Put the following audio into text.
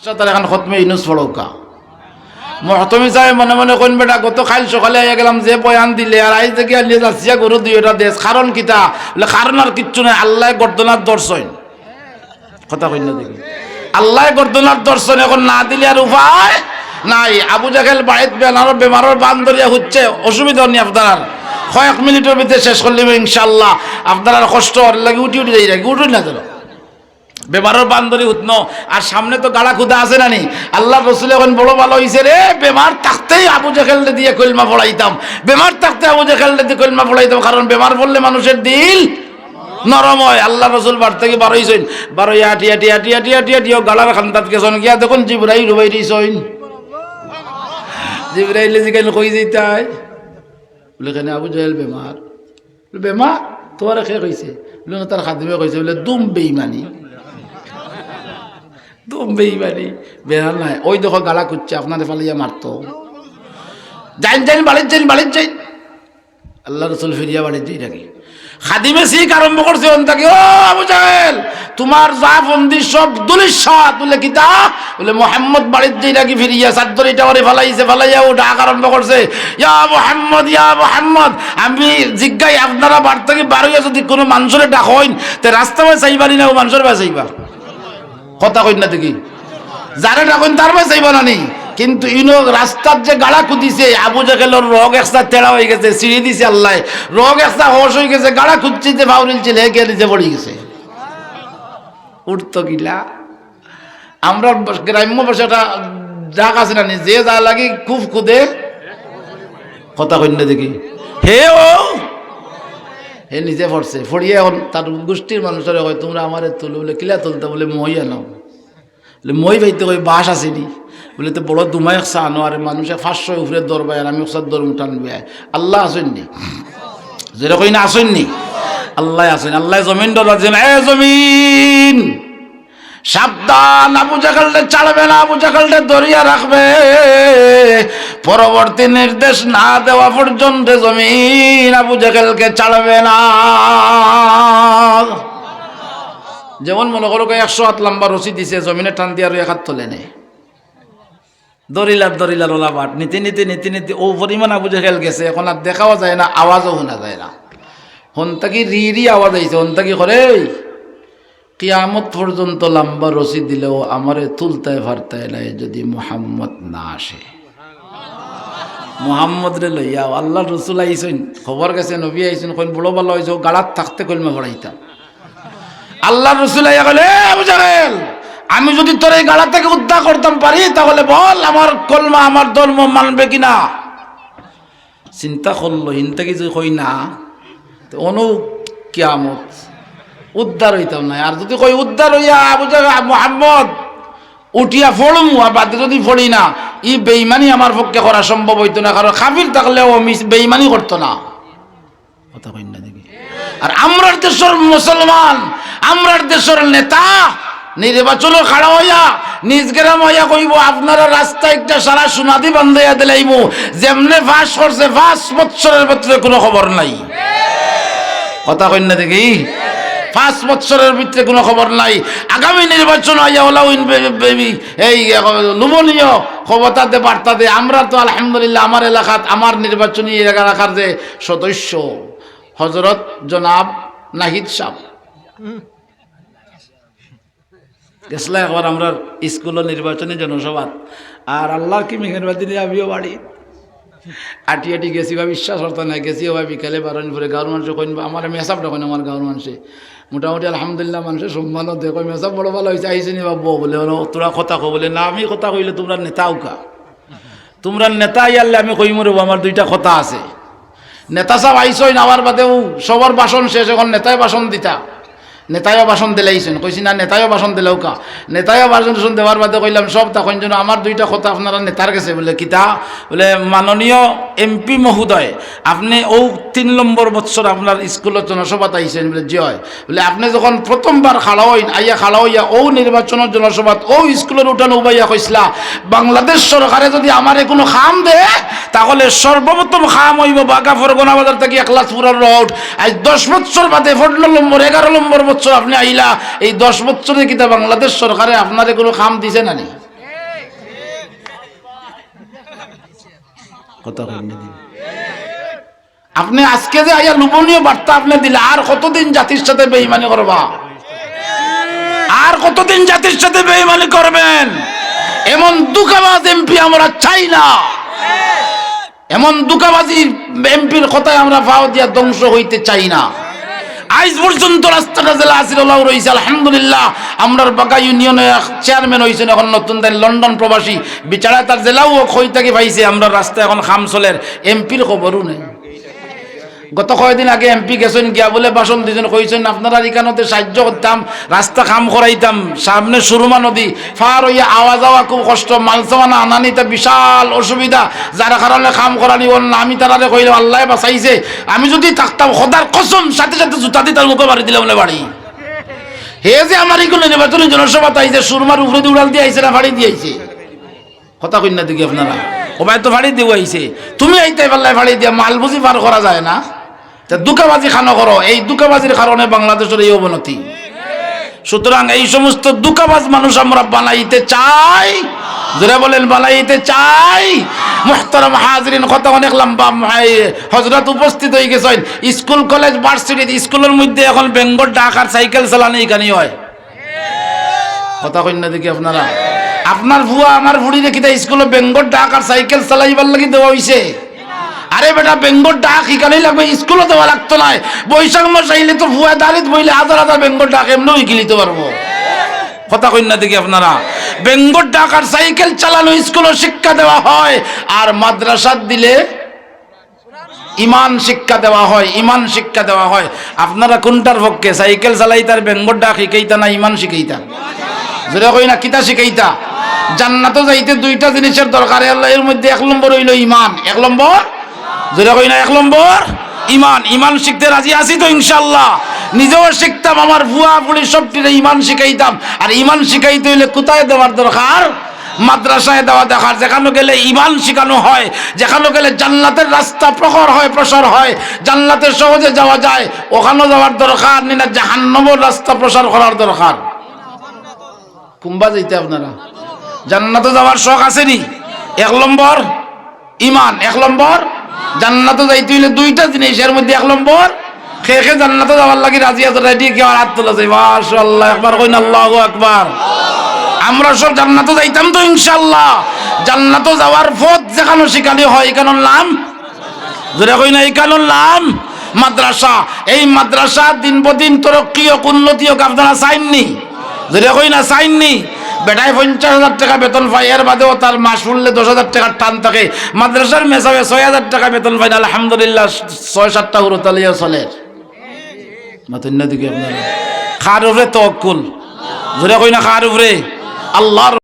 এখন খতমে ইনুস পড়ৌকা মহতমি সাহেব মনে মনে কোন বেটা গত খাইল সকালে আইয়া গেলাম যে বয়ান দিলে আর আইজ দেখি আলিয়া যাচ্ছিয়া গরু দুইটা দেশ কারণ কিতা বলে কারণ আর কিচ্ছু নাই আল্লাহ গর্দনার দর্শন কথা কই না দেখি আল্লাহ গর্দনার দর্শন এখন না দিলে আর উপায় নাই। আবু জাহেল বাড়িত বেমারের বান্দরিয়া হচ্ছে অসুবিধা নেই আপনার কয়েক মিনিটের ভিতরে শেষ করলে ইনশাল্লাহ আপনার কষ্ট লাগে উঠি যাই রাখি উঠুন না যেন বেমারের বান্দরি উঠন আর সামনে তো গাড়া খুদা আছে না নি। আল্লাহ রসুল এখন বড় ভালো হয়েছে রে বেমার থাকতেই আবু জাহেল দিয়ে কলমা পড়াইতাম, বেমার থাকতে আবু জাহেল দিয়ে কলমা পড়াইতাম, কারণ বেমার পড়লে মানুষের দিল নরম হয়। আল্লাহ রসুল বার থেকে বারোইছেন বারোই আটিয়া গালার খান্দাত গেছেন গিয়া দেখুন জিব্রাইল রুবাই দিয়েছেন জিব্রাইলে যেখানে কই যেতাই বলে কেন আবু জাহেল বেমার বেমার তোমার খেয়ে কইছে বলে তার খাদিমে কইছে বলে দুম বেইমানি বেইমানি বেড়াল নাই ওই দেখো গালা করছে আপনাদের ফালিয়া মারতো যাইন বাড়ির যাই আল্লাহ রসুল ফিরিয়া বাড়ির যাই নাকি খাদিমে শিখ আরম্ভ করছে অন্তাকে ও আবু জাহেল তোমার যা বন্দি সব দুলিশ সাত বলে কিতা বলে মোহাম্মদ বাড়ির যাই নাকি ফিরিয়া চাদ্দরিটা ওরে ফালাইয়া ও ডাক আরম্ভ করছে ইয়া মোহাম্মদ আমি জিজ্ঞাই আপনারা বাড়ি থেকে বারোইয়া যদি কোনো মানুষের ডাক হইন তে রাস্তা বাই চাইবানি না ও মানুষের বাই চাইবা কথা কই না দেখি যারা ডাকুন তার বাই চাইবা না নি। কিন্তু ইনো রাস্তার যে গাড়া খুদিছে আবু জাহেলের রোগ একটা তেড়া হয়ে গেছে সিঁড়ি দিছে আল্লাহ রোগ একটা হোস হয়ে গেছে গাড়া খুঁজছে ভাউরিল ছিল হেঁকে নিচে পড়ে গেছে উঠতো কিলা। আমরা গ্রাম্য ভাষাটা ডাক আছে না নি যে যা লাগে খুব খুদে কথা কই না দেখি হে ও হে নিজে পড়ছে ফড়িয়ে এখন তার গোষ্ঠীর মানুষের হয় তোমরা আমার তুলো বলে কিলা তুলতে বলে মই আনো বলে মই ভাইতে কই বাস আসেনি বলে তো বড় দুমাই একসা আনো আর মানুষে 500 উপরে দরবাই আর আমি একসাথ দর উঠানবে আল্লাহ আসেননি যেরকম না আসেননি আল্লাহ আসেন আল্লাহ জমিন ডরাছেন এ জমিন সাবধান আবু জাহেলকে চালবে না আবু জাহেলকে ধরিয়া রাখবে পরবর্তী নির্দেশ না দেওয়া পর্যন্ত জমিন আবু জাহেলকে চালবে না। যেমন মনে করো 100 হাত লম্বা রশি দিছে জমিনে টান দিয়ে আর 1 হাত তোলে নেই দরিলার ওলা বাট নীতি ও পরিমাণ আবু জাহেল গেছে এখন আর দেখাও যায় না আওয়াজও শোনা যায় না। হন তাকি রি আওয়াজ আইছে হন তাকি করে কিয়ামত পর্যন্ত লম্বা রশি দিলেও আমারে তুলতায় ফারতায় নাই যদি মুহাম্মদ না আসে। মুহাম্মদ রে লইয়া আল্লাহ রসুল আইসেন খবর গেছে নবী আইসেন কোন বড় ভালো হয়েছে গালাত থাকতে কলমা পড়াইতাম। আল্লাহ রসুল আইয়া গেলে আবু জাহেল আমি যদি তোর এই গালা থেকে উদ্ধার করতাম পারি তাহলে বল আমার কলমা আমার ধর্ম মানবে কিনা। চিন্তা করলো হিনতে কিছু কই না অনু কিয়ামত উদ্ধার হইতাম না। আর যদি কই উদ্ধার হইয়া আবু জাহেল মুহাম্মদ উঠিয়া ফড়মু আর বাদে যদি ফড়ি না ই বেইমানি আমার পক্ষে করা সম্ভব হইতো না, কারণ কাফির থাকলেও বেইমানি করতো না। কথা কই না দেখি আর আমরার দেশের মুসলমান আমরার দেশের নেতা নির্বাচন খাড়া হইয়া নিজ গ্রাম হইয়া কইব আপনারা রাস্তা একটা সারা সোনাদি বান্ধাইয়া দিলাইব যেমনে ফাঁস করছে 5 বছরের ভিতরে কোনো খবর নাই। কথা কই না দেখি 5 বছরের ভিতরে কোনো খবর নাই। আগামী নির্বাচন হইয়া ওলাউইন এই লুবনীয় ক্ষমতাতে বার্তাতে আমরা তো আলহামদুলিল্লাহ আমার এলাকাত আমার নির্বাচনী এলাকার যে সদস্য হজরত জনাব নাহিদ সাহেব গেছলা একবার আমরা স্কুলের নির্বাচনী জনসভা আর আল্লাহর কি মেহেরবাদি দিয়ে আমিও বাড়ি আটি গেছি বা বিশ্বাস করতো না গেছি বা বিকালে 12 পরে গাঁর মানুষে কইন আমার মেসাব দেখেন আমার গাঁর মানুষে মোটামুটি আলহামদুলিল্লাহ মানুষের সম্মানও দেখো মেসাব বড় ভালো হয়েছে আইসি নি বাবু বলে তোরা কথা কো বলে না আমি কথা কইলে তোমরা নেতাও কা তোমরা নেতা ইয়ারলে আমি কই মরব আমার 2টা কথা আছে। নেতা সব আইসই নামার বাদেও সবার ভাষণ শেষ এখন নেতায় ভাষণ দিতা নেতায়ও ভাষণ দিলাইছেন কইছি না নেতায়ও ভাষণ দিলেও কা নেতায়ও ভাষণ দেওয়ার বাদে কইলাম সব তখন যেন আমার 2টা কথা আপনারা নেতার কাছে বলে কিতা বলে মাননীয় MP মহোদয় আপনি ও 3 নম্বর বছর আপনার স্কুলের জনসভাত আইছেন বলে জয় বলে আপনি যখন প্রথমবার খাড়া হইন আইয়া খাড়া হইয়া ও নির্বাচনের জনসভাত ও স্কুলের উঠান উবাইয়া কইসলা বাংলাদেশ সরকারে যদি আমারে কোনো খাম দে তাহলে সর্বপ্রথম খাম হইব বাঘা ফরগনা বাজার থেকে 1 লাখ পুরার রোড আজ 10 বছর বাদে 14 নম্বর 11 নম্বর বছর আপনি আইলা এই 10 বছরে কিতা বাংলাদেশ সরকারে আপনারে কোনো খাম দিছে না নি কথা কইনা দিন আপনি আজকে যে আয়া লোভনীয় বার্তা আপনি দিলে আর কতদিন জাতির সাথে বেঈমানি করবা আর কতদিন জাতির সাথে বেঈমানি করবেন এমন দুঃখবাজ এমপি আমরা চাই না এমন দুঃখবাজি এমপির কথায় আমরা ভাও দিয়া ধ্বংস হইতে চাই না আজ পর্যন্ত রাস্তাটা জেলা আসিরুল্লাহ রয়েছে আলহামদুলিল্লাহ আমরা বাগা ইউনিয়নে চেয়ারম্যান হয়েছেন এখন নতুন লন্ডন প্রবাসী বিচারা তার জেলাও খই থেকে পাইছে আমরা রাস্তা এখন খাম চলের এমপির খবরও নেই গত কয়েকদিন আগে এমপি গেছেন গিয়া বলে ভাষণ দিয়েছেন কইছেন আপনারা এখানতে সাহায্য করতাম রাস্তা খাম করাইতাম সামনে সুরমা নদী ফার হইয়া আওয়া যাওয়া খুব কষ্ট মালসামানা আনানিটা বিশাল অসুবিধা যার কারণে খাম করানি বল না আমি তারারে কইলাম আল্লাহ বাঁচাইছে আমি যদি থাকতাম খোদার কসম সাথে সাথে জুতা দিয়ে তার মুখে বাড়ি দিলাম বলে বাড়ি হে যে আমার এগুলো নির্বাচনী জনসভা তাইছে সুরমার উপরে দিয়ে উড়াল দিয়ে আইছে না ফাড়ি দিয়ে আইছে কথা কই না দেখি আপনারা ও ভাই তো ফাড়ি দিয়ে আইছে তুমি আইতে পারলে ফাড়ি দিয়া মাল বুঝি পার করা যায় না দুঃখবাজি খানো করো এই দুঃখবাজির কারণে বাংলাদেশের এই অবনতি সুতরাং এই সমস্ত দুঃখবাজ মানুষ আমরা বানাইতে চাই জোরে বলেন বানাইতে চাই মুহতারাম হাজরিন কথা অনেক লম্বা হযরত উপস্থিত হয়ে গেছেন স্কুল কলেজ ভার্সিটি স্কুলের মধ্যে এখন বেঙ্গল ডাক আর সাইকেল চালানো এখানে হয় কথা কই না দেখি আপনারা আপনার ভুয়া আমার ভুড়ি রেখে স্কুলে বেঙ্গল ডাক আর সাইকেল চালাইবার লাগি দেওয়া হয়েছে আরে বেটা বেঙ্গল ডাক এখানেই লাগবে স্কুলে দেওয়া লাগতো না বৈশাখ মাস আইলে তো ভুয়া দাঁড়িয়ে বইলে হাজার হাজার বেঙ্গল ডাক এমনিও গিলিতে পারবো কথা কই না দেখি আপনারা বেঙ্গল ডাক আর সাইকেল চালানো স্কুলে শিক্ষা দেওয়া হয় আর মাদ্রাসাত দিলে ইমান শিক্ষা দেওয়া হয় ইমান শিক্ষা দেওয়া হয় আপনারা কোনটার পক্ষে সাইকেল চালাইতা আর বেঙ্গল ডাক শিখাইতা না ইমান শিখাইতা যেটা কই না কিতা শিখাইতা জান্নাতে যাইতে দুইটা জিনিসের দরকার এর মধ্যে এক নম্বর হইল ইমান এক নম্বর যেটা কই না এক নম্বর ইমান ইমান শিখতে রাজি আছি তো ইনশাআল্লাহ নিজেও শিখতাম আমার ভুয়া বুড়ি সবটিরে ইমান শিখাইতাম আর ইমান শিখাইতে হইলে কোথায় দেওয়ার দরকার মাদ্রাসায় দেওয়া দেখার যেখানে গেলে ইমান শিখানো হয় যেখানে গেলে জান্নাতের রাস্তা প্রখর হয় প্রসার হয় জান্নাতে সহজে যাওয়া যায় ওখানে যাওয়ার দরকার না জাহান্নামের রাস্তা প্রসার করার দরকার কুম্বা যাইতে আপনারা জান্নাতে যাওয়ার শখ আসেনি এক নম্বর ইমান এক নম্বর জান্নাতে যাইতে হইলে দুইটা জিনিস এর মধ্যে এক নম্বর খেয়ে জান্নাতে যাওয়ার লাগি রাজি আছে রেডি কেউ হাত তোলা যায় মাশাআল্লাহ একবার কইন আল্লাহু আকবার আমরা সব জান্নাতে যাইতাম তো ইনশাআল্লাহ জান্নাতে যাওয়ার পথ যেখানে শিখানো হয় এখানোর নাম যেটা কই না এখানোর নাম মাদ্রাসা এই মাদ্রাসা দিন প্রদিন তরক্কি ও উন্নতি হোক আপনারা চাইননি যেটা কই না চাইননি বেটায় 50,000 টাকা বেতন পায় এর বাদেও তার মাস শুনলে 10,000 টাকার টান থাকে মাদ্রাসার মেসাবে 6,000 টাকা বেতন পায় আলহামদুলিল্লাহ 6-7টা হুরতালিয়া চলে মাতুন্না দিকে আপনারা খার উপরে তাওয়াক্কুল জোরে কই না খার উপরে আল্লাহর